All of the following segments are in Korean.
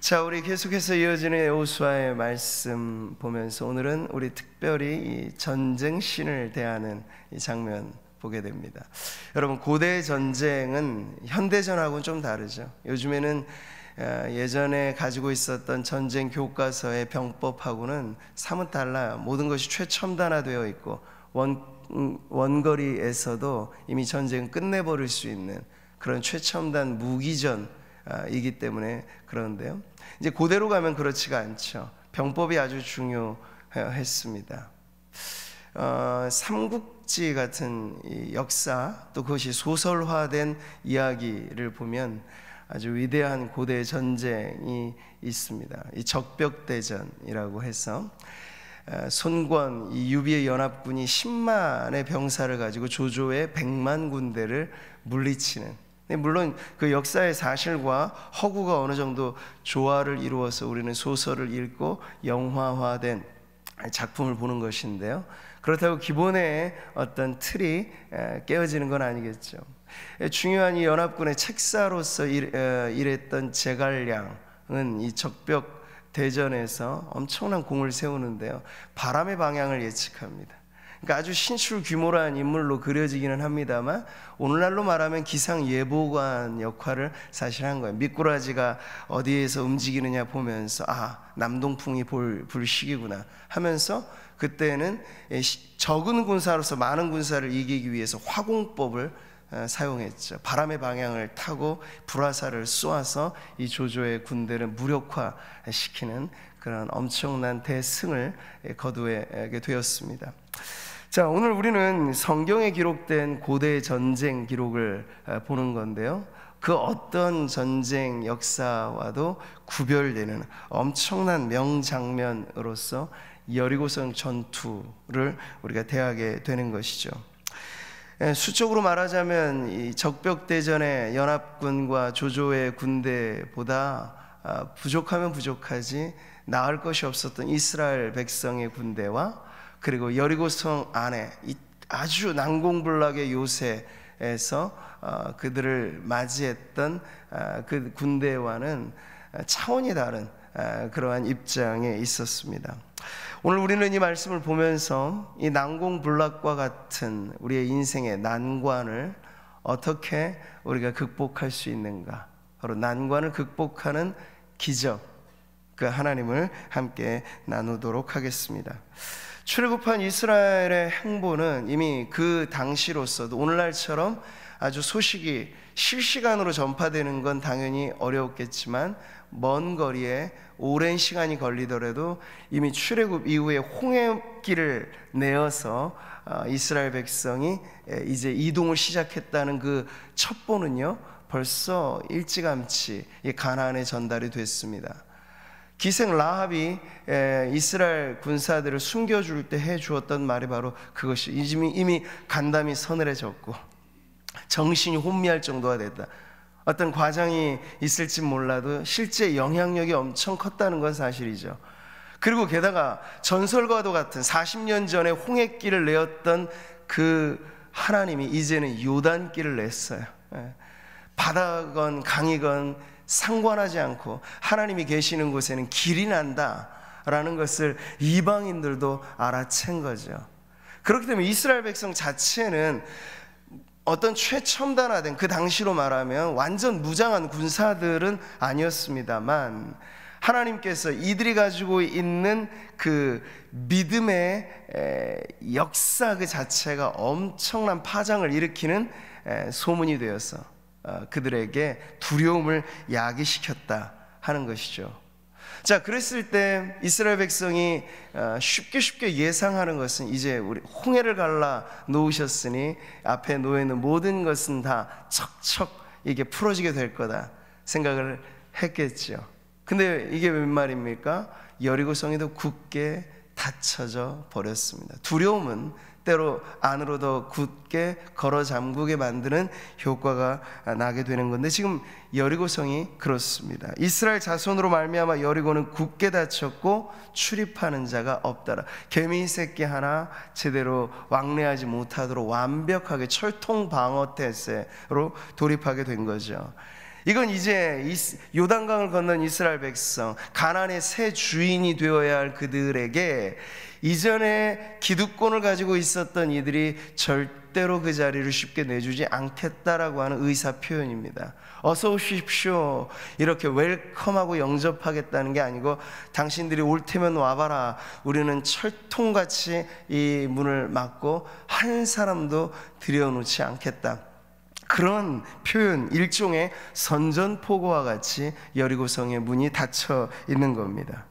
자, 우리 계속해서 이어지는 여호수아의 말씀 보면서 오늘은 우리 특별히 이 전쟁신을 대하는 이 장면 보게 됩니다. 여러분, 고대 전쟁은 현대전하고는 좀 다르죠. 요즘에는 예전에 가지고 있었던 전쟁 교과서의 병법하고는 사뭇 달라요. 모든 것이 최첨단화되어 있고 원거리에서도 이미 전쟁을 끝내버릴 수 있는 그런 최첨단 무기전이기 때문에 그런데요, 이제 고대로 가면 그렇지가 않죠. 병법이 아주 중요했습니다. 삼국지 같은 이 역사, 또 그것이 소설화된 이야기를 보면 아주 위대한 고대 전쟁이 있습니다. 이 적벽대전이라고 해서 손권, 이 유비의 연합군이 10만의 병사를 가지고 조조의 100만 군대를 물리치는, 물론 그 역사의 사실과 허구가 어느 정도 조화를 이루어서 우리는 소설을 읽고 영화화된 작품을 보는 것인데요, 그렇다고 기본의 어떤 틀이 깨어지는 건 아니겠죠. 중요한 이 연합군의 책사로서 일했던 제갈량은 이 적벽 대전에서 엄청난 공을 세우는데요, 바람의 방향을 예측합니다. 그러니까 아주 신출 규모라는 인물로 그려지기는 합니다만, 오늘날로 말하면 기상예보관 역할을 사실 한 거예요. 미꾸라지가 어디에서 움직이느냐 보면서 남동풍이 불 시기구나 하면서, 그때는 적은 군사로서 많은 군사를 이기기 위해서 화공법을 사용했죠. 바람의 방향을 타고 불화살을 쏘아서 이 조조의 군대를 무력화시키는 그런 엄청난 대승을 거두게 되었습니다. 자, 오늘 우리는 성경에 기록된 고대 전쟁 기록을 보는 건데요, 그 어떤 전쟁 역사와도 구별되는 엄청난 명장면으로서 여리고성 전투를 우리가 대하게 되는 것이죠. 수적으로 말하자면 이 적벽대전의 연합군과 조조의 군대보다 부족하면 부족하지 나을 것이 없었던 이스라엘 백성의 군대와, 그리고 여리고성 안에 아주 난공불락의 요새에서 그들을 맞이했던 그 군대와는 차원이 다른 그러한 입장에 있었습니다. 오늘 우리는 이 말씀을 보면서 이 난공불락과 같은 우리의 인생의 난관을 어떻게 우리가 극복할 수 있는가, 바로 난관을 극복하는 기적, 그 하나님을 함께 나누도록 하겠습니다. 출애굽한 이스라엘의 행보는 이미 그 당시로서도 오늘날처럼 아주 소식이 실시간으로 전파되는 건 당연히 어려웠겠지만, 먼 거리에 오랜 시간이 걸리더라도 이미 출애굽 이후에 홍해길을 내어서 이스라엘 백성이 이제 이동을 시작했다는 그 첩보는요, 벌써 일찌감치 가나안에 전달이 됐습니다. 기생 라합이 이스라엘 군사들을 숨겨줄 때 해주었던 말이 바로 그것이, 이미 간담이 서늘해졌고 정신이 혼미할 정도가 됐다. 어떤 과정이 있을지 몰라도 실제 영향력이 엄청 컸다는 건 사실이죠. 그리고 게다가 전설과도 같은 40년 전에 홍해길을 내었던 그 하나님이 이제는 요단길을 냈어요. 바다건 강이건 상관하지 않고 하나님이 계시는 곳에는 길이 난다라는 것을 이방인들도 알아챈 거죠. 그렇기 때문에 이스라엘 백성 자체는 어떤 최첨단화된, 그 당시로 말하면 완전 무장한 군사들은 아니었습니다만, 하나님께서 이들이 가지고 있는 그 믿음의 역사 그 자체가 엄청난 파장을 일으키는 소문이 되어서 그들에게 두려움을 야기시켰다 하는 것이죠. 자, 그랬을 때 이스라엘 백성이 쉽게 예상하는 것은, 이제 우리 홍해를 갈라 놓으셨으니 앞에 놓여있는 모든 것은 다 척척 이게 풀어지게 될 거다 생각을 했겠죠. 근데 이게 웬 말입니까? 여리고성에도 굳게 닫혀져 버렸습니다. 두려움은 때로 안으로 더 굳게 걸어 잠그게 만드는 효과가 나게 되는 건데, 지금 여리고성이 그렇습니다. 이스라엘 자손으로 말미암아 여리고는 굳게 닫혔고 출입하는 자가 없더라. 개미 새끼 하나 제대로 왕래하지 못하도록 완벽하게 철통 방어 태세로 돌입하게 된 거죠. 이건 이제 요단강을 건넌 이스라엘 백성, 가나안의 새 주인이 되어야 할 그들에게 이전에 기득권을 가지고 있었던 이들이 절대로 그 자리를 쉽게 내주지 않겠다라고 하는 의사 표현입니다. 어서 오십시오, 이렇게 웰컴하고 영접하겠다는 게 아니고, 당신들이 올 테면 와봐라, 우리는 철통같이 이 문을 막고 한 사람도 들여놓지 않겠다, 그런 표현, 일종의 선전포고와 같이 여리고성의 문이 닫혀 있는 겁니다.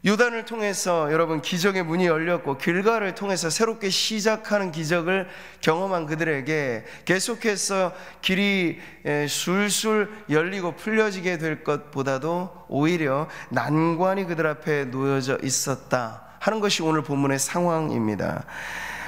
요단을 통해서 여러분 기적의 문이 열렸고, 길가를 통해서 새롭게 시작하는 기적을 경험한 그들에게 계속해서 길이 술술 열리고 풀려지게 될 것보다도 오히려 난관이 그들 앞에 놓여져 있었다 하는 것이 오늘 본문의 상황입니다.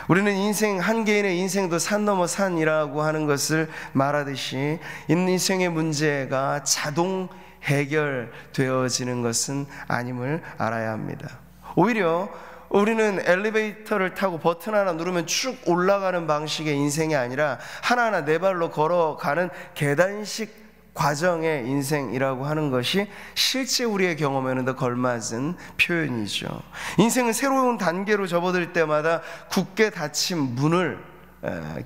우리는 인생, 한 개인의 인생도 산 넘어 산이라고 하는 것을 말하듯이 인생의 문제가 자동 해결되어지는 것은 아님을 알아야 합니다. 오히려 우리는 엘리베이터를 타고 버튼 하나 누르면 쭉 올라가는 방식의 인생이 아니라 하나하나 네 발로 걸어가는 계단식 과정의 인생이라고 하는 것이 실제 우리의 경험에는 더 걸맞은 표현이죠. 인생은 새로운 단계로 접어들 때마다 굳게 닫힌 문을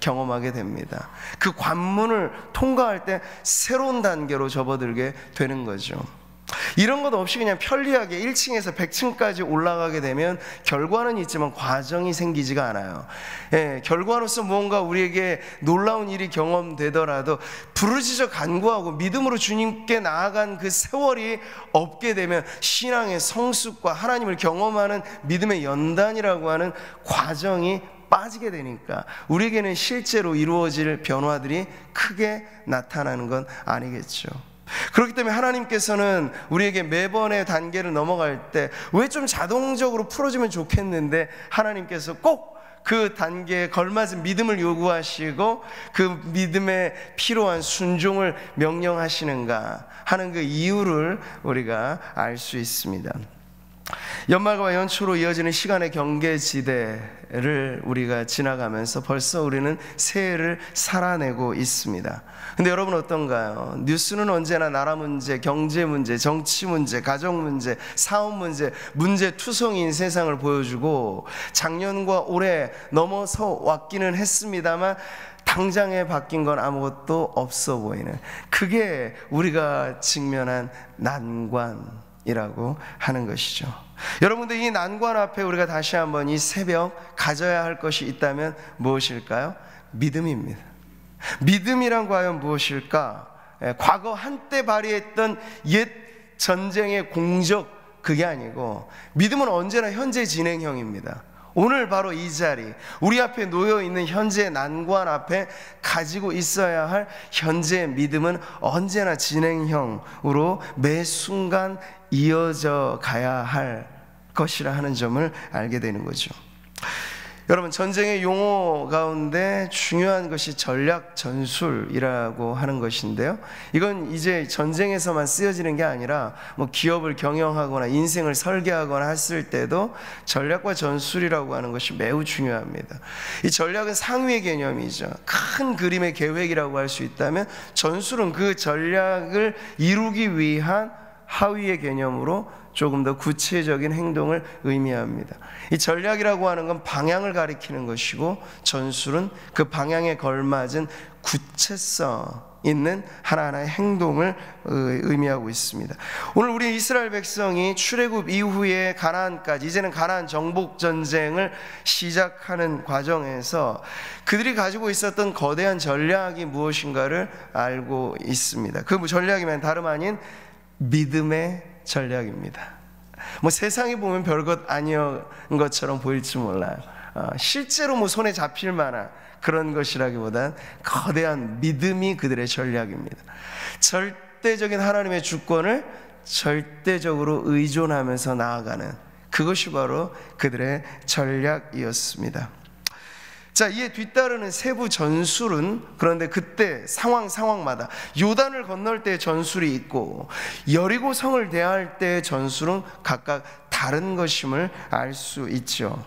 경험하게 됩니다. 그 관문을 통과할 때 새로운 단계로 접어들게 되는 거죠. 이런 것 없이 그냥 편리하게 1층에서 100층까지 올라가게 되면 결과는 있지만 과정이 생기지가 않아요. 결과로서 무언가 우리에게 놀라운 일이 경험되더라도 부르짖어 간구하고 믿음으로 주님께 나아간 그 세월이 없게 되면 신앙의 성숙과 하나님을 경험하는 믿음의 연단이라고 하는 과정이 빠지게 되니까 우리에게는 실제로 이루어질 변화들이 크게 나타나는 건 아니겠죠. 그렇기 때문에 하나님께서는 우리에게 매번의 단계를 넘어갈 때 왜 좀 자동적으로 풀어주면 좋겠는데 하나님께서 꼭 그 단계에 걸맞은 믿음을 요구하시고 그 믿음에 필요한 순종을 명령하시는가 하는 그 이유를 우리가 알 수 있습니다. 연말과 연초로 이어지는 시간의 경계지대를 우리가 지나가면서 벌써 우리는 새해를 살아내고 있습니다. 근데 여러분 어떤가요? 뉴스는 언제나 나라 문제, 경제 문제, 정치 문제, 가정 문제, 사업 문제, 문제투성이인 세상을 보여주고 작년과 올해 넘어서 왔기는 했습니다만 당장에 바뀐 건 아무것도 없어 보이는, 그게 우리가 직면한 난관이라고 하는 것이죠. 여러분들, 이 난관 앞에 우리가 다시 한번 이 새벽 가져야 할 것이 있다면 무엇일까요? 믿음입니다. 믿음이란 과연 무엇일까? 과거 한때 발휘했던 옛 전쟁의 공적, 그게 아니고 믿음은 언제나 현재 진행형입니다. 오늘 바로 이 자리, 우리 앞에 놓여있는 현재의 난관 앞에 가지고 있어야 할 현재의 믿음은 언제나 진행형으로 매 순간 이어져 가야 할 것이라 하는 점을 알게 되는 거죠. 여러분, 전쟁의 용어 가운데 중요한 것이 전략 전술이라고 하는 것인데요, 이건 이제 전쟁에서만 쓰여지는 게 아니라 뭐 기업을 경영하거나 인생을 설계하거나 했을 때도 전략과 전술이라고 하는 것이 매우 중요합니다. 이 전략은 상위의 개념이죠. 큰 그림의 계획이라고 할 수 있다면, 전술은 그 전략을 이루기 위한 하위의 개념으로 조금 더 구체적인 행동을 의미합니다. 이 전략이라고 하는 건 방향을 가리키는 것이고, 전술은 그 방향에 걸맞은 구체성 있는 하나하나의 행동을 의미하고 있습니다. 오늘 우리 이스라엘 백성이 출애굽 이후에 가나안까지, 이제는 가나안 정복 전쟁을 시작하는 과정에서 그들이 가지고 있었던 거대한 전략이 무엇인가를 알고 있습니다. 그 전략이면 다름 아닌 믿음의 전략입니다. 뭐 세상에 보면 별것 아니었던 것처럼 보일지 몰라요. 실제로 뭐 손에 잡힐 만한 그런 것이라기보단 거대한 믿음이 그들의 전략입니다. 절대적인 하나님의 주권을 절대적으로 의존하면서 나아가는, 그것이 바로 그들의 전략이었습니다. 자, 이에 뒤따르는 세부 전술은, 그런데 그때 상황마다 요단을 건널 때의 전술이 있고 여리고 성을 대할 때의 전술은 각각 다른 것임을 알 수 있죠.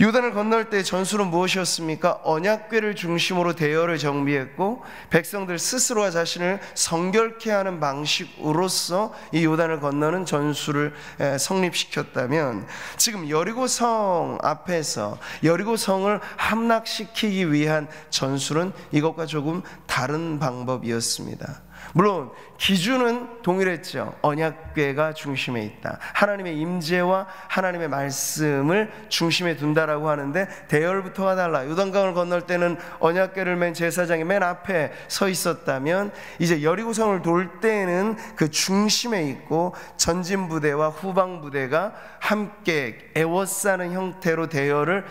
요단을 건널 때 전술은 무엇이었습니까? 언약궤를 중심으로 대열을 정비했고 백성들 스스로가 자신을 성결케 하는 방식으로서 이 요단을 건너는 전술을 성립시켰다면, 지금 여리고성 앞에서 여리고성을 함락시키기 위한 전술은 이것과 조금 다른 방법이었습니다. 물론 기준은 동일했죠. 언약궤가 중심에 있다, 하나님의 임재와 하나님의 말씀을 중심에 둔다라고 하는데, 대열부터가 달라. 요단강을 건널 때는 언약궤를 맨 제사장이 맨 앞에 서 있었다면, 이제 여리고성을 돌 때는 그 중심에 있고 전진 부대와 후방 부대가 함께 에워싸는 형태로 대열을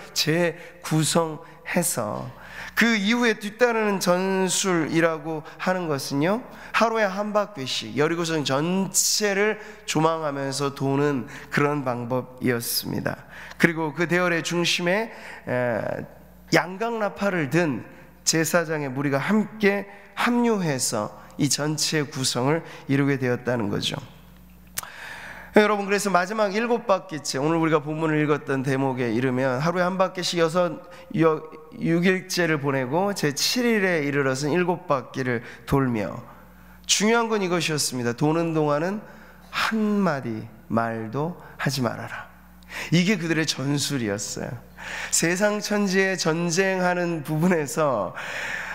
재구성해서, 그 이후에 뒤따르는 전술이라고 하는 것은요, 하루에 한 바퀴씩 여리고성 전체를 조망하면서 도는 그런 방법이었습니다. 그리고 그 대열의 중심에 양강나팔을 든 제사장의 무리가 함께 합류해서 이 전체의 구성을 이루게 되었다는 거죠. 여러분, 그래서 마지막 7바퀴째, 오늘 우리가 본문을 읽었던 대목에 이르면 하루에 한 바퀴씩 6일째를 보내고 제7일에 이르러서 7바퀴를 돌며, 중요한 건 이것이었습니다. 도는 동안은 한마디 말도 하지 말아라. 이게 그들의 전술이었어요. 세상 천지에 전쟁하는 부분에서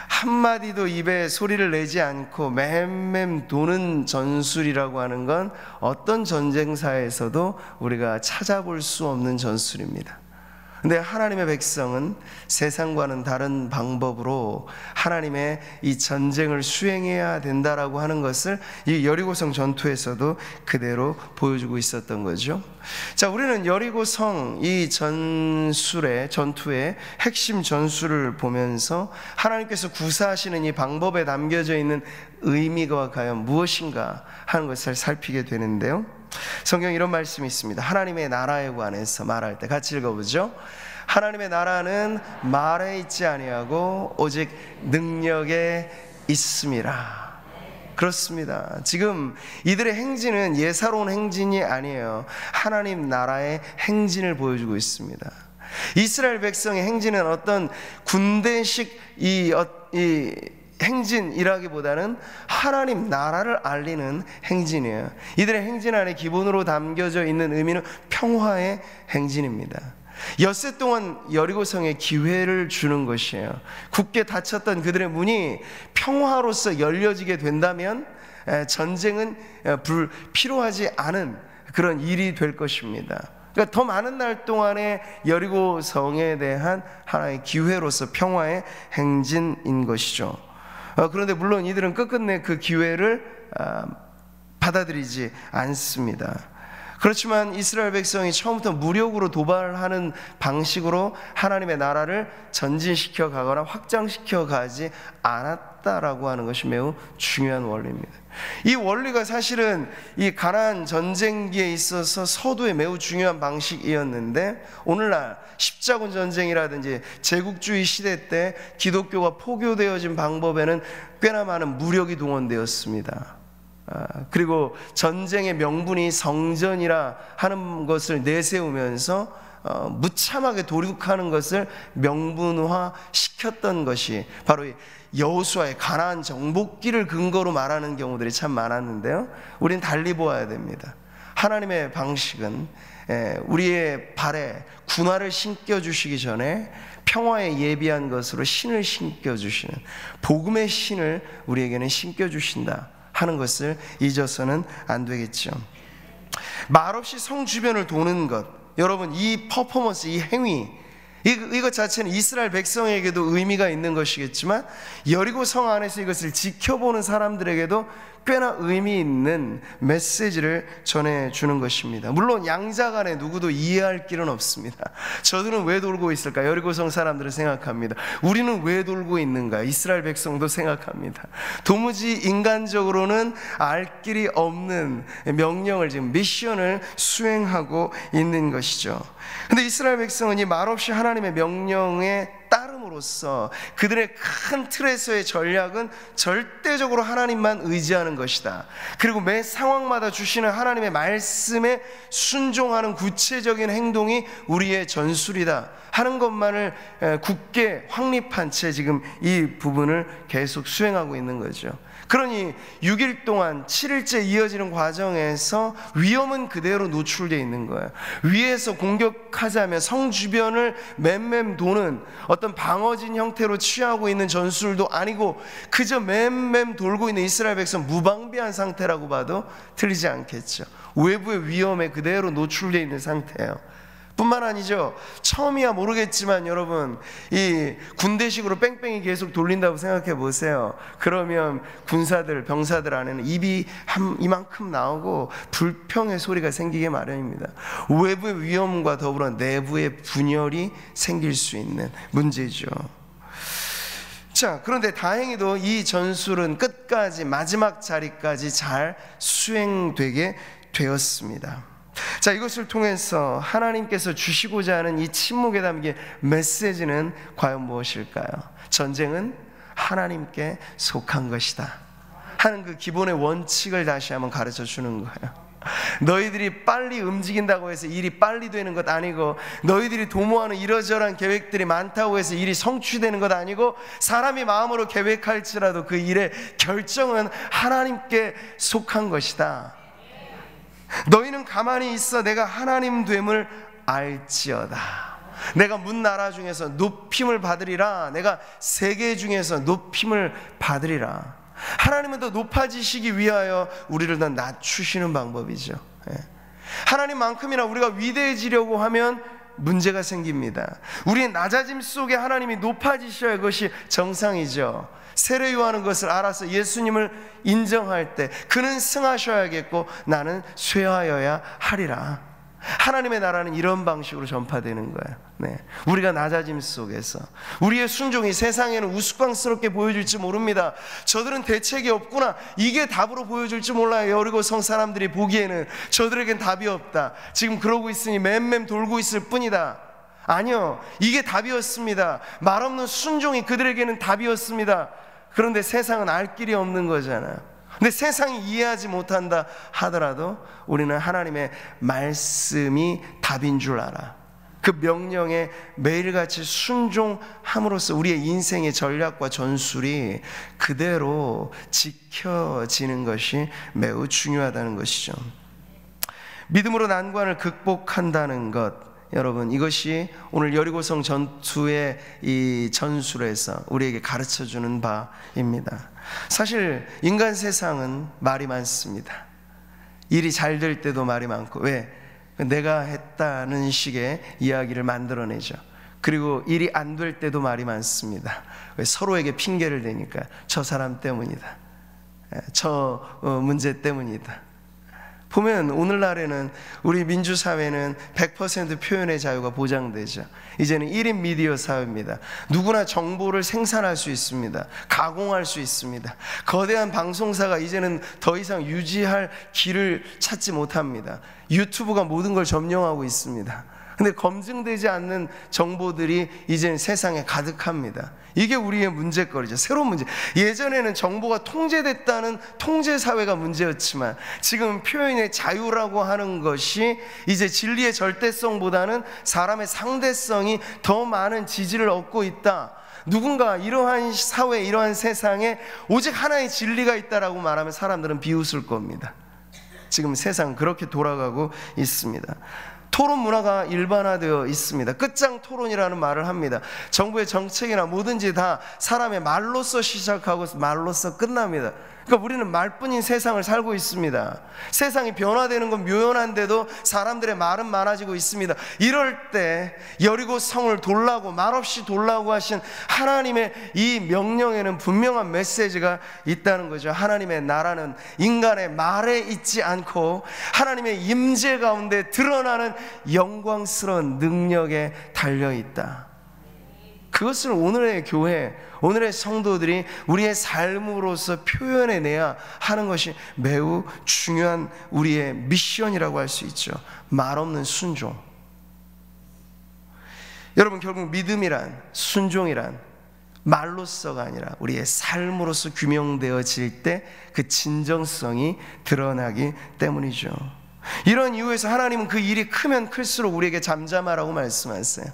한마디도 입에 소리를 내지 않고 맴맴 도는 전술이라고 하는 건 어떤 전쟁사에서도 우리가 찾아볼 수 없는 전술입니다. 근데 하나님의 백성은 세상과는 다른 방법으로 하나님의 이 전쟁을 수행해야 된다라고 하는 것을 이 여리고성 전투에서도 그대로 보여주고 있었던 거죠. 자, 우리는 여리고성 이 전투의 핵심 전술을 보면서 하나님께서 구사하시는 이 방법에 담겨져 있는 의미가 과연 무엇인가 하는 것을 살피게 되는데요. 성경에 이런 말씀이 있습니다. 하나님의 나라에 관해서 말할 때 같이 읽어보죠. 하나님의 나라는 말에 있지 아니하고 오직 능력에 있음이라. 그렇습니다. 지금 이들의 행진은 예사로운 행진이 아니에요. 하나님 나라의 행진을 보여주고 있습니다. 이스라엘 백성의 행진은 어떤 군대식 행진이라기보다는 하나님 나라를 알리는 행진이에요. 이들의 행진 안에 기본으로 담겨져 있는 의미는 평화의 행진입니다. 엿새 동안 여리고성에 기회를 주는 것이에요. 굳게 닫혔던 그들의 문이 평화로서 열려지게 된다면 전쟁은 필요하지 않은 그런 일이 될 것입니다. 그러니까 더 많은 날 동안에 여리고성에 대한 하나의 기회로서 평화의 행진인 것이죠. 그런데 물론 이들은 끝끝내 그 기회를 받아들이지 않습니다. 그렇지만 이스라엘 백성이 처음부터 무력으로 도발하는 방식으로 하나님의 나라를 전진시켜 가거나 확장시켜 가지 않았다라고 하는 것이 매우 중요한 원리입니다. 이 원리가 사실은 이 가나안 전쟁기에 있어서 서도의 매우 중요한 방식이었는데, 오늘날 십자군 전쟁이라든지 제국주의 시대 때 기독교가 포교되어진 방법에는 꽤나 많은 무력이 동원되었습니다. 그리고 전쟁의 명분이 성전이라 하는 것을 내세우면서 무참하게 도륙하는 것을 명분화 시켰던 것이 바로 여호수아의 가나안 정복기를 근거로 말하는 경우들이 참 많았는데요, 우린 달리 보아야 됩니다. 하나님의 방식은 우리의 발에 군화를 신겨주시기 전에 평화에 예비한 것으로 신을 신겨주시는, 복음의 신을 우리에게는 신겨주신다 하는 것을 잊어서는 안 되겠죠. 말없이 성 주변을 도는 것, 여러분, 이 퍼포먼스, 이 행위, 이것 자체는 이스라엘 백성에게도 의미가 있는 것이겠지만 여리고 성 안에서 이것을 지켜보는 사람들에게도 꽤나 의미 있는 메시지를 전해주는 것입니다. 물론 양자간에 누구도 이해할 길은 없습니다. 저들은 왜 돌고 있을까? 여리고성 사람들은 생각합니다. 우리는 왜 돌고 있는가? 이스라엘 백성도 생각합니다. 도무지 인간적으로는 알 길이 없는 명령을, 지금 미션을 수행하고 있는 것이죠. 근데 이스라엘 백성은 이 말없이 하나님의 명령에 따름으로 함으로써 그들의 큰 틀에서의 전략은 절대적으로 하나님만 의지하는 것이다. 그리고 매 상황마다 주시는 하나님의 말씀에 순종하는 구체적인 행동이 우리의 전술이다 하는 것만을 굳게 확립한 채 지금 이 부분을 계속 수행하고 있는 거죠. 그러니 6일 동안 7일째 이어지는 과정에서 위험은 그대로 노출되어 있는 거예요. 위에서 공격하자면 성 주변을 맴맴 도는 어떤 방어진 형태로 취하고 있는 전술도 아니고 그저 맴맴 돌고 있는 이스라엘 백성 무방비한 상태라고 봐도 틀리지 않겠죠. 외부의 위험에 그대로 노출되어 있는 상태예요. 뿐만 아니죠. 처음이야 모르겠지만 여러분, 이 군대식으로 뺑뺑이 계속 돌린다고 생각해 보세요. 그러면 군사들, 병사들 안에는 입이 이만큼 나오고 불평의 소리가 생기게 마련입니다. 외부의 위험과 더불어 내부의 분열이 생길 수 있는 문제죠. 자, 그런데 다행히도 이 전술은 끝까지 마지막 자리까지 잘 수행되게 되었습니다. 자, 이것을 통해서 하나님께서 주시고자 하는 이 침묵에 담긴 메시지는 과연 무엇일까요? 전쟁은 하나님께 속한 것이다 하는 그 기본의 원칙을 다시 한번 가르쳐 주는 거예요. 너희들이 빨리 움직인다고 해서 일이 빨리 되는 것 아니고, 너희들이 도모하는 이러저러한 계획들이 많다고 해서 일이 성취되는 것 아니고, 사람이 마음으로 계획할지라도 그 일의 결정은 하나님께 속한 것이다. 너희는 가만히 있어 내가 하나님 됨을 알지어다. 내가 문나라 중에서 높임을 받으리라. 내가 세계 중에서 높임을 받으리라. 하나님은 더 높아지시기 위하여 우리를 더 낮추시는 방법이죠. 하나님만큼이나 우리가 위대해지려고 하면 문제가 생깁니다. 우리의 낮아짐 속에 하나님이 높아지셔야 그것이 정상이죠. 세례요하는 것을 알아서 예수님을 인정할 때 그는 승하셔야겠고 나는 쇠하여야 하리라. 하나님의 나라는 이런 방식으로 전파되는 거예요. 우리가 낮아짐 속에서 우리의 순종이 세상에는 우스꽝스럽게 보여질지 모릅니다. 저들은 대책이 없구나, 이게 답으로 보여질지 몰라요. 여리고성 사람들이 보기에는 저들에겐 답이 없다, 지금 그러고 있으니 맴맴 돌고 있을 뿐이다. 아니요, 이게 답이었습니다. 말없는 순종이 그들에게는 답이었습니다. 그런데 세상은 알 길이 없는 거잖아요. 근데 세상이 이해하지 못한다 하더라도 우리는 하나님의 말씀이 답인 줄 알아. 그 명령에 매일같이 순종함으로써 우리의 인생의 전략과 전술이 그대로 지켜지는 것이 매우 중요하다는 것이죠. 믿음으로 난관을 극복한다는 것, 여러분, 이것이 오늘 여리고성 전투의 이 전술에서 우리에게 가르쳐주는 바입니다. 사실 인간 세상은 말이 많습니다. 일이 잘 될 때도 말이 많고, 왜? 내가 했다는 식의 이야기를 만들어내죠. 그리고 일이 안 될 때도 말이 많습니다. 왜? 서로에게 핑계를 대니까. 저 사람 때문이다, 저 문제 때문이다. 보면 오늘날에는 우리 민주사회는 100% 표현의 자유가 보장되죠. 이제는 1인 미디어 사회입니다. 누구나 정보를 생산할 수 있습니다. 가공할 수 있습니다. 거대한 방송사가 이제는 더 이상 유지할 길을 찾지 못합니다. 유튜브가 모든 걸 점령하고 있습니다. 근데 검증되지 않는 정보들이 이제는 세상에 가득합니다. 이게 우리의 문제거리죠. 새로운 문제. 예전에는 정보가 통제됐다는 통제사회가 문제였지만 지금 표현의 자유라고 하는 것이 이제 진리의 절대성보다는 사람의 상대성이 더 많은 지지를 얻고 있다. 누군가 이러한 사회, 이러한 세상에 오직 하나의 진리가 있다라고 말하면 사람들은 비웃을 겁니다. 지금 세상은 그렇게 돌아가고 있습니다. 토론 문화가 일반화되어 있습니다. 끝장 토론이라는 말을 합니다. 정부의 정책이나 뭐든지 다 사람의 말로써 시작하고 말로써 끝납니다. 그러니까 우리는 말뿐인 세상을 살고 있습니다. 세상이 변화되는 건 묘연한데도 사람들의 말은 많아지고 있습니다. 이럴 때 여리고 성을 돌라고, 말없이 돌라고 하신 하나님의 이 명령에는 분명한 메시지가 있다는 거죠. 하나님의 나라는 인간의 말에 있지 않고 하나님의 임재 가운데 드러나는 영광스러운 능력에 달려있다. 그것을 오늘의 교회, 오늘의 성도들이 우리의 삶으로서 표현해내야 하는 것이 매우 중요한 우리의 미션이라고 할 수 있죠. 말없는 순종. 여러분, 결국 믿음이란, 순종이란 말로서가 아니라 우리의 삶으로서 규명되어질 때 그 진정성이 드러나기 때문이죠. 이런 이유에서 하나님은 그 일이 크면 클수록 우리에게 잠잠하라고 말씀하세요.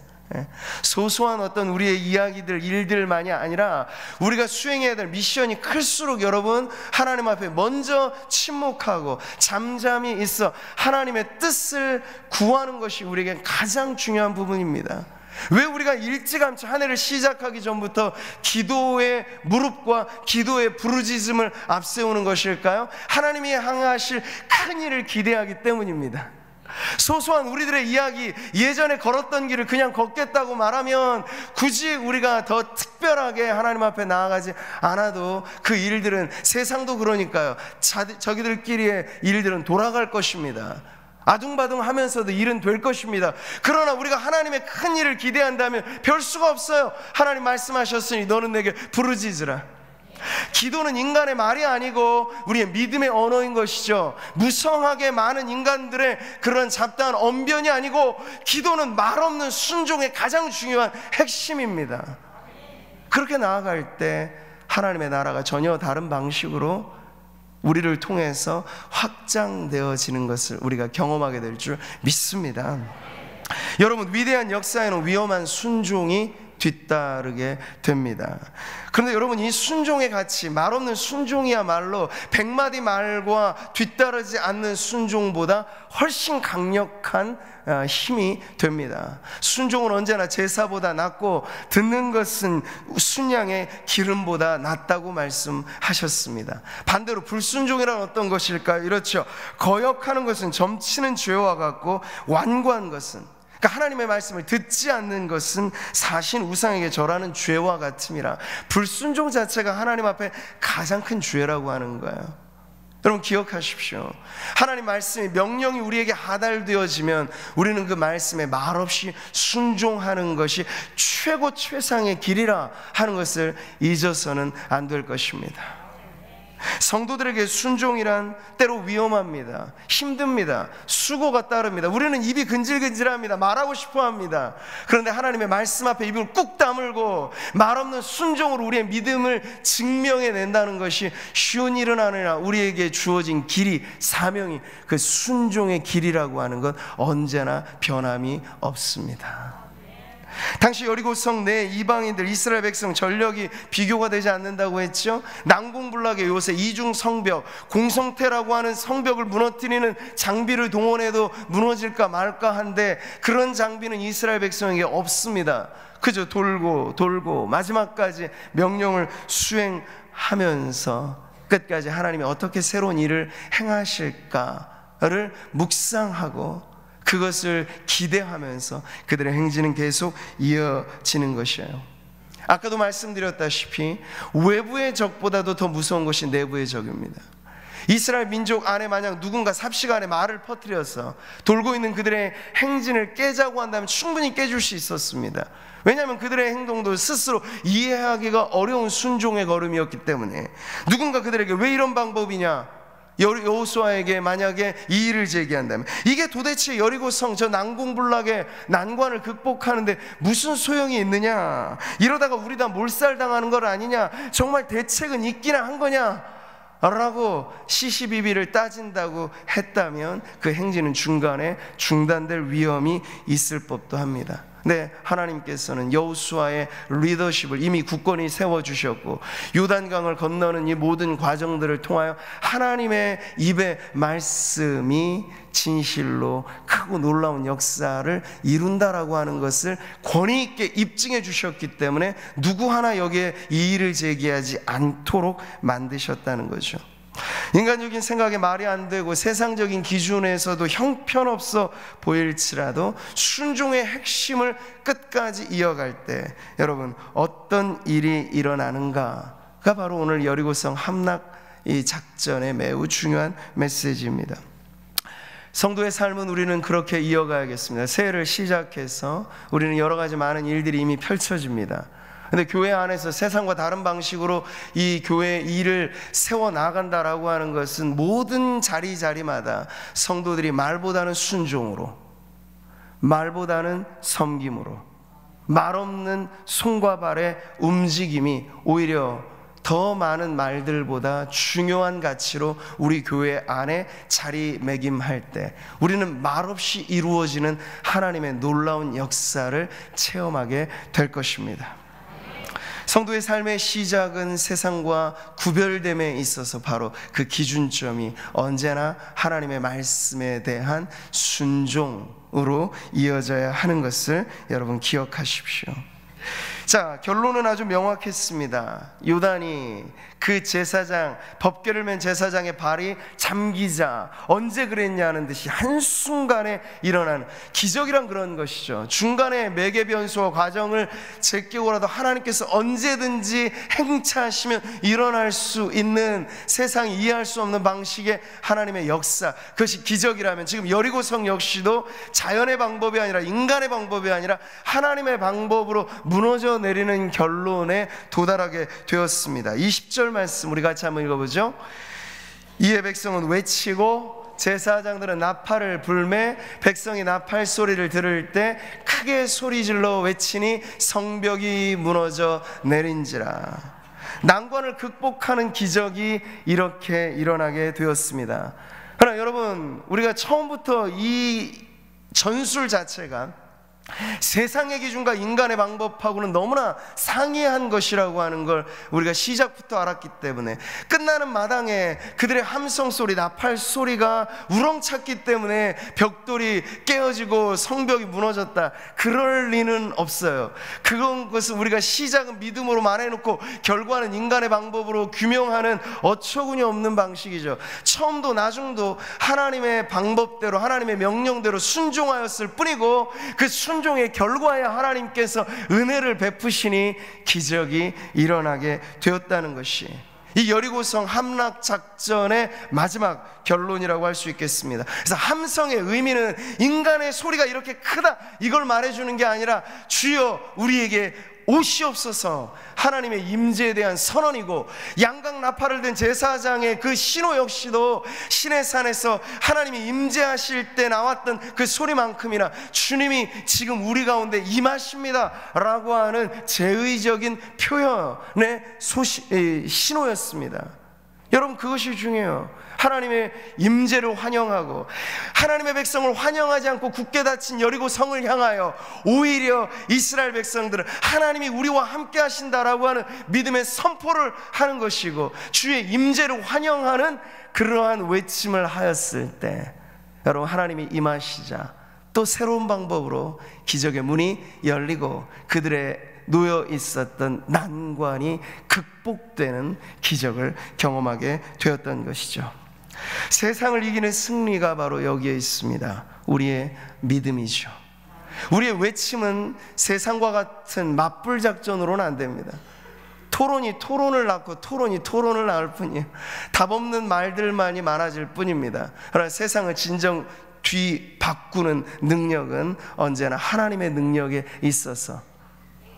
소소한 어떤 우리의 이야기들, 일들만이 아니라 우리가 수행해야 될 미션이 클수록 여러분 하나님 앞에 먼저 침묵하고 잠잠히 있어 하나님의 뜻을 구하는 것이 우리에게 가장 중요한 부분입니다. 왜 우리가 일찌감치 한 해를 시작하기 전부터 기도의 무릎과 기도의 부르짖음을 앞세우는 것일까요? 하나님이 향하실 큰 일을 기대하기 때문입니다. 소소한 우리들의 이야기, 예전에 걸었던 길을 그냥 걷겠다고 말하면 굳이 우리가 더 특별하게 하나님 앞에 나아가지 않아도 그 일들은, 세상도 그러니까요, 저기들끼리의 일들은 돌아갈 것입니다. 아둥바둥 하면서도 일은 될 것입니다. 그러나 우리가 하나님의 큰 일을 기대한다면 별 수가 없어요. 하나님 말씀하셨으니 너는 내게 부르짖으라. 기도는 인간의 말이 아니고 우리의 믿음의 언어인 것이죠. 무성하게 많은 인간들의 그런 잡다한 언변이 아니고 기도는 말 없는 순종의 가장 중요한 핵심입니다. 그렇게 나아갈 때 하나님의 나라가 전혀 다른 방식으로 우리를 통해서 확장되어지는 것을 우리가 경험하게 될 줄 믿습니다. 여러분, 위대한 역사에는 위험한 순종이 뒤따르게 됩니다. 그런데 여러분, 이 순종의 가치, 말 없는 순종이야말로 100마디 말과 뒤따르지 않는 순종보다 훨씬 강력한 힘이 됩니다. 순종은 언제나 제사보다 낫고 듣는 것은 순양의 기름보다 낫다고 말씀하셨습니다. 반대로 불순종이란 어떤 것일까요? 이렇죠. 거역하는 것은 점치는 죄와 같고 완고한 것은, 그러니까 하나님의 말씀을 듣지 않는 것은 사신 우상에게 절하는 죄와 같음이라. 불순종 자체가 하나님 앞에 가장 큰 죄라고 하는 거예요. 여러분 기억하십시오. 하나님 말씀이, 명령이 우리에게 하달되어지면 우리는 그 말씀에 말없이 순종하는 것이 최고 최상의 길이라 하는 것을 잊어서는 안 될 것입니다. 성도들에게 순종이란 때로 위험합니다. 힘듭니다. 수고가 따릅니다. 우리는 입이 근질근질합니다. 말하고 싶어합니다. 그런데 하나님의 말씀 앞에 입을 꾹 다물고 말없는 순종으로 우리의 믿음을 증명해낸다는 것이 쉬운 일은 아니라 우리에게 주어진 길이, 사명이 그 순종의 길이라고 하는 건 언제나 변함이 없습니다. 당시 여리고성 내 이방인들, 이스라엘 백성 전력이 비교가 되지 않는다고 했죠. 난공불락의 요새 이중 성벽, 공성태라고 하는 성벽을 무너뜨리는 장비를 동원해도 무너질까 말까 한데 그런 장비는 이스라엘 백성에게 없습니다. 그저 돌고 마지막까지 명령을 수행하면서 끝까지 하나님이 어떻게 새로운 일을 행하실까를 묵상하고 그것을 기대하면서 그들의 행진은 계속 이어지는 것이에요. 아까도 말씀드렸다시피 외부의 적보다도 더 무서운 것이 내부의 적입니다. 이스라엘 민족 안에 만약 누군가 삽시간에 말을 퍼뜨려서 돌고 있는 그들의 행진을 깨자고 한다면 충분히 깨줄 수 있었습니다. 왜냐하면 그들의 행동도 스스로 이해하기가 어려운 순종의 걸음이었기 때문에. 누군가 그들에게 왜 이런 방법이냐, 여호수아에게 만약에 이 일을 제기한다면, 이게 도대체 여리고성 저 난공불락의 난관을 극복하는데 무슨 소용이 있느냐, 이러다가 우리 다 몰살당하는 걸 아니냐, 정말 대책은 있기나 한 거냐 라고 시시비비를 따진다고 했다면 그 행진은 중간에 중단될 위험이 있을 법도 합니다. 네, 하나님께서는 여호수아의 리더십을 이미 굳건히 세워주셨고 요단강을 건너는 이 모든 과정들을 통하여 하나님의 입의 말씀이 진실로 크고 놀라운 역사를 이룬다라고 하는 것을 권위 있게 입증해 주셨기 때문에 누구 하나 여기에 이의를 제기하지 않도록 만드셨다는 거죠. 인간적인 생각에 말이 안 되고 세상적인 기준에서도 형편없어 보일지라도 순종의 핵심을 끝까지 이어갈 때 여러분 어떤 일이 일어나는가가 바로 오늘 여리고성 함락 이 작전의 매우 중요한 메시지입니다. 성도의 삶은 우리는 그렇게 이어가야겠습니다. 새해를 시작해서 우리는 여러 가지 많은 일들이 이미 펼쳐집니다. 근데 교회 안에서 세상과 다른 방식으로 이 교회의 일을 세워나간다라고 하는 것은 모든 자리마다 성도들이 말보다는 순종으로, 말보다는 섬김으로, 말없는 손과 발의 움직임이 오히려 더 많은 말들보다 중요한 가치로 우리 교회 안에 자리매김할 때 우리는 말없이 이루어지는 하나님의 놀라운 역사를 체험하게 될 것입니다. 성도의 삶의 시작은 세상과 구별됨에 있어서 바로 그 기준점이 언제나 하나님의 말씀에 대한 순종으로 이어져야 하는 것을 여러분 기억하십시오. 자, 결론은 아주 명확했습니다. 요단이 그 제사장, 법궤를 맨 제사장의 발이 잠기자 언제 그랬냐는 듯이 한순간에 일어나는 기적이란 그런 것이죠. 중간에 매개 변수와 과정을 제끼고라도 하나님께서 언제든지 행차하시면 일어날 수 있는, 세상이 이해할 수 없는 방식의 하나님의 역사, 그것이 기적이라면 지금 여리고성 역시도 자연의 방법이 아니라 인간의 방법이 아니라 하나님의 방법으로 무너져 내리는 결론에 도달하게 되었습니다. 20절 말씀 우리 같이 한번 읽어보죠. 이에 백성은 외치고 제사장들은 나팔을 불매 백성이 나팔 소리를 들을 때 크게 소리질러 외치니 성벽이 무너져 내린지라. 난관을 극복하는 기적이 이렇게 일어나게 되었습니다. 그러나 여러분, 우리가 처음부터 이 전술 자체가 세상의 기준과 인간의 방법하고는 너무나 상이한 것이라고 하는 걸 우리가 시작부터 알았기 때문에 끝나는 마당에 그들의 함성 소리, 나팔 소리가 우렁찼기 때문에 벽돌이 깨어지고 성벽이 무너졌다, 그럴 리는 없어요. 그것은 우리가 시작은 믿음으로 말해놓고 결과는 인간의 방법으로 규명하는 어처구니 없는 방식이죠. 처음도 나중도 하나님의 방법대로, 하나님의 명령대로 순종하였을 뿐이고 그 순종의 결과에 하나님께서 은혜를 베푸시니 기적이 일어나게 되었다는 것이 이 여리고성 함락 작전의 마지막 결론이라고 할 수 있겠습니다. 그래서 함성의 의미는 인간의 소리가 이렇게 크다 이걸 말해주는 게 아니라 주여 우리에게 오시옵소서, 하나님의 임재에 대한 선언이고, 양각 나팔을 든 제사장의 그 신호 역시도 신의 산에서 하나님이 임재하실 때 나왔던 그 소리만큼이나 주님이 지금 우리 가운데 임하십니다 라고 하는 제의적인 표현의 신호였습니다. 여러분, 그것이 중요해요. 하나님의 임재를 환영하고 하나님의 백성을 환영하지 않고 굳게 닫힌 여리고 성을 향하여 오히려 이스라엘 백성들은 하나님이 우리와 함께 하신다라고 하는 믿음의 선포를 하는 것이고 주의 임재를 환영하는 그러한 외침을 하였을 때 여러분, 하나님이 임하시자 또 새로운 방법으로 기적의 문이 열리고 그들의 놓여 있었던 난관이 극복되는 기적을 경험하게 되었던 것이죠. 세상을 이기는 승리가 바로 여기에 있습니다. 우리의 믿음이죠. 우리의 외침은 세상과 같은 맞불 작전으로는 안 됩니다. 토론이 토론을 낳고 토론이 토론을 낳을 뿐이에요. 답 없는 말들만이 많아질 뿐입니다. 그러나 세상을 진정 뒤바꾸는 능력은 언제나 하나님의 능력에 있어서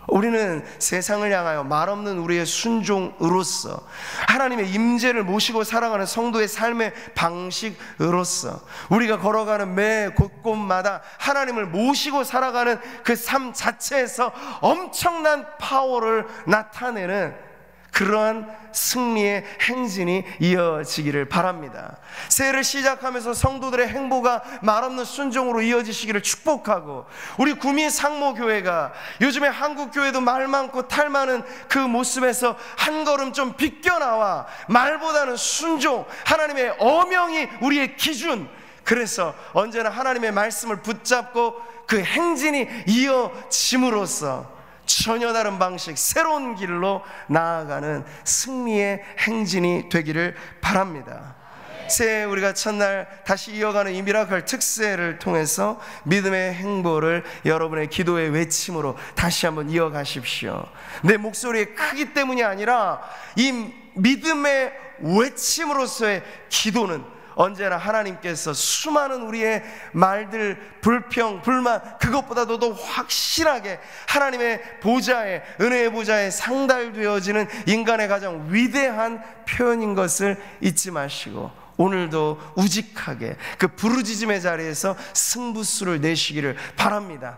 우리는 세상을 향하여 말없는 우리의 순종으로서 하나님의 임재를 모시고 살아가는 성도의 삶의 방식으로서 우리가 걸어가는 매 곳곳마다 하나님을 모시고 살아가는 그 삶 자체에서 엄청난 파워를 나타내는 그러한 승리의 행진이 이어지기를 바랍니다. 새해를 시작하면서 성도들의 행보가 말없는 순종으로 이어지시기를 축복하고, 우리 구미 상모교회가 요즘에 한국교회도 말 많고 탈 많은 그 모습에서 한 걸음 좀 비껴나와 말보다는 순종, 하나님의 어명이 우리의 기준, 그래서 언제나 하나님의 말씀을 붙잡고 그 행진이 이어짐으로써 전혀 다른 방식, 새로운 길로 나아가는 승리의 행진이 되기를 바랍니다. 새해 우리가 첫날 다시 이어가는 이 미라클 특세를 통해서 믿음의 행보를 여러분의 기도의 외침으로 다시 한번 이어가십시오. 내 목소리의 크기 때문이 아니라 이 믿음의 외침으로서의 기도는 언제나 하나님께서 수많은 우리의 말들, 불평, 불만, 그것보다도 더 확실하게 하나님의 보좌에, 은혜의 보좌에 상달되어지는 인간의 가장 위대한 표현인 것을 잊지 마시고 오늘도 우직하게 그 부르짖음의 자리에서 승부수를 내시기를 바랍니다.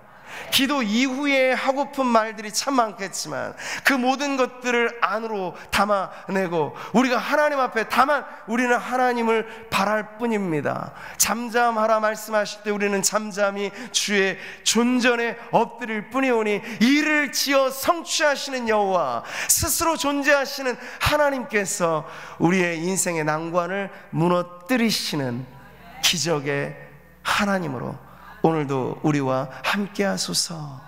기도 이후에 하고픈 말들이 참 많겠지만 그 모든 것들을 안으로 담아내고 우리가 하나님 앞에 다만 우리는 하나님을 바랄 뿐입니다. 잠잠하라 말씀하실 때 우리는 잠잠히 주의 존전에 엎드릴 뿐이오니 이를 지어 성취하시는 여호와, 스스로 존재하시는 하나님께서 우리의 인생의 난관을 무너뜨리시는 기적의 하나님으로 오늘도 우리와 함께 하소서.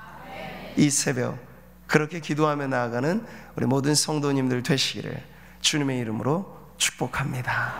이 새벽 그렇게 기도하며 나아가는 우리 모든 성도님들 되시기를 주님의 이름으로 축복합니다.